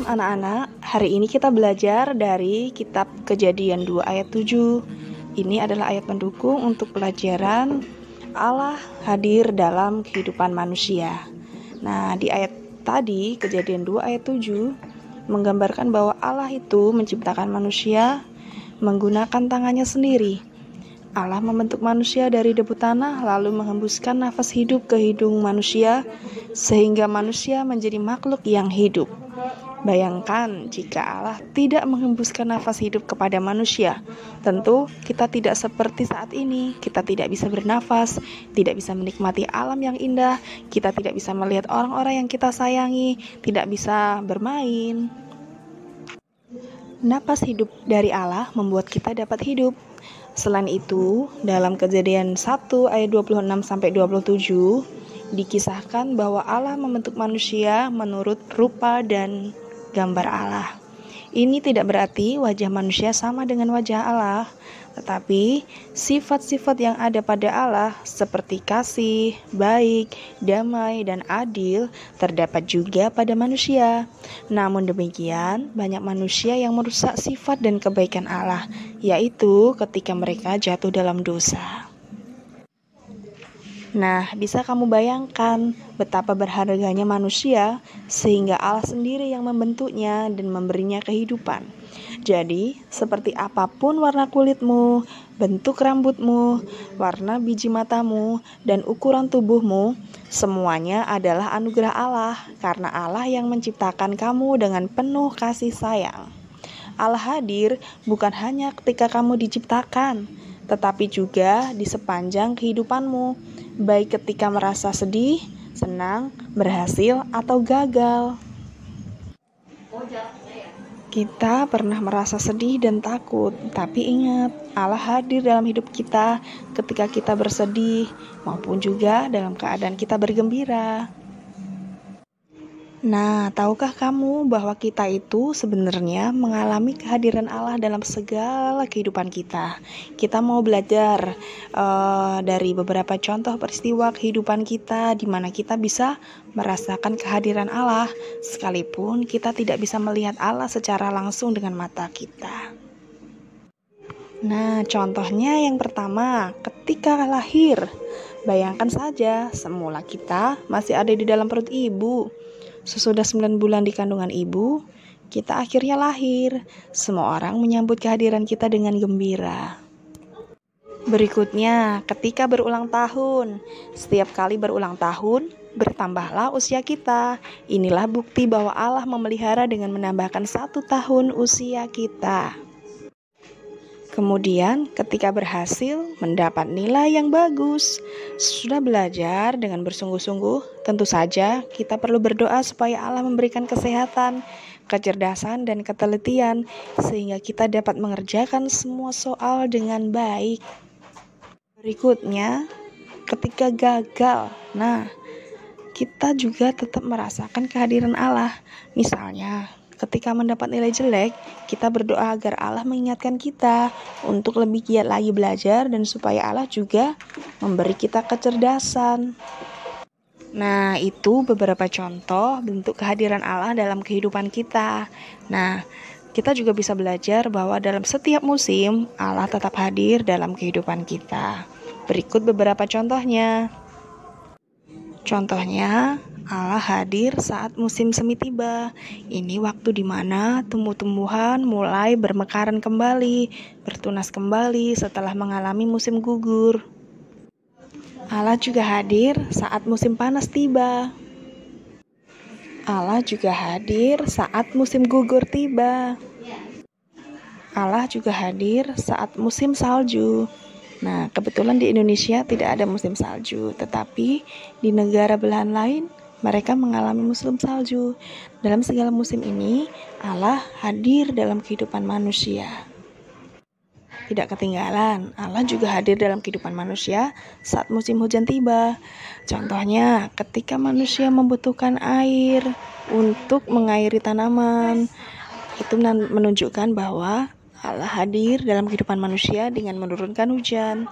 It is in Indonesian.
anak-anak, hari ini kita belajar dari kitab Kejadian 2 ayat 7. Ini adalah ayat pendukung untuk pelajaran Allah hadir dalam kehidupan manusia. Nah, di ayat tadi, Kejadian 2 ayat 7, menggambarkan bahwa Allah itu menciptakan manusia menggunakan tangannya sendiri. Allah membentuk manusia dari debu tanah lalu menghembuskan nafas hidup ke hidung manusia sehingga manusia menjadi makhluk yang hidup. Bayangkan jika Allah tidak menghembuskan nafas hidup kepada manusia, tentu kita tidak seperti saat ini. Kita tidak bisa bernafas, tidak bisa menikmati alam yang indah, kita tidak bisa melihat orang-orang yang kita sayangi, tidak bisa bermain. Napas hidup dari Allah membuat kita dapat hidup. Selain itu, dalam Kejadian 1 ayat 26-27 dikisahkan bahwa Allah membentuk manusia menurut rupa dan gambar Allah. Ini tidak berarti wajah manusia sama dengan wajah Allah, tetapi sifat-sifat yang ada pada Allah seperti kasih, baik, damai, dan adil terdapat juga pada manusia. Namun demikian, banyak manusia yang merusak sifat dan kebaikan Allah, yaitu ketika mereka jatuh dalam dosa. Nah, bisa kamu bayangkan betapa berharganya manusia sehingga Allah sendiri yang membentuknya dan memberinya kehidupan. Jadi, seperti apapun warna kulitmu, bentuk rambutmu, warna biji matamu, dan ukuran tubuhmu, semuanya adalah anugerah Allah karena Allah yang menciptakan kamu dengan penuh kasih sayang. Allah hadir bukan hanya ketika kamu diciptakan, tetapi juga di sepanjang kehidupanmu, baik ketika merasa sedih, senang, berhasil, atau gagal. Kita pernah merasa sedih dan takut, tapi ingat, Allah hadir dalam hidup kita ketika kita bersedih, maupun juga dalam keadaan kita bergembira. Nah, tahukah kamu bahwa kita itu sebenarnya mengalami kehadiran Allah dalam segala kehidupan kita? Kita mau belajar dari beberapa contoh peristiwa kehidupan kita di mana kita bisa merasakan kehadiran Allah, sekalipun kita tidak bisa melihat Allah secara langsung dengan mata kita. Nah, contohnya yang pertama, ketika lahir. Bayangkan saja, semula kita masih ada di dalam perut ibu. Sesudah 9 bulan di kandungan ibu, kita akhirnya lahir. Semua orang menyambut kehadiran kita dengan gembira. Berikutnya, ketika berulang tahun. Setiap kali berulang tahun, bertambahlah usia kita. Inilah bukti bahwa Allah memelihara dengan menambahkan 1 tahun usia kita. Kemudian, ketika berhasil mendapat nilai yang bagus, sudah belajar dengan bersungguh-sungguh, tentu saja kita perlu berdoa supaya Allah memberikan kesehatan, kecerdasan, dan ketelitian, sehingga kita dapat mengerjakan semua soal dengan baik. Berikutnya, ketika gagal, kita juga tetap merasakan kehadiran Allah. Misalnya, ketika mendapat nilai jelek, kita berdoa agar Allah mengingatkan kita untuk lebih giat lagi belajar dan supaya Allah juga memberi kita kecerdasan. Nah, itu beberapa contoh bentuk kehadiran Allah dalam kehidupan kita. Nah, kita juga bisa belajar bahwa dalam setiap musim, Allah tetap hadir dalam kehidupan kita. Berikut beberapa contohnya. Contohnya, Allah hadir saat musim semi tiba. Ini waktu di mana tumbuh-tumbuhan mulai bermekaran kembali, bertunas kembali setelah mengalami musim gugur. Allah juga hadir saat musim panas tiba. Allah juga hadir saat musim gugur tiba. Allah juga hadir saat musim salju. Nah, kebetulan di Indonesia tidak ada musim salju, tetapi di negara belahan lain mereka mengalami musim salju. Dalam segala musim ini, Allah hadir dalam kehidupan manusia. Tidak ketinggalan, Allah juga hadir dalam kehidupan manusia saat musim hujan tiba. Contohnya, ketika manusia membutuhkan air untuk mengairi tanaman, itu menunjukkan bahwa Allah hadir dalam kehidupan manusia dengan menurunkan hujan.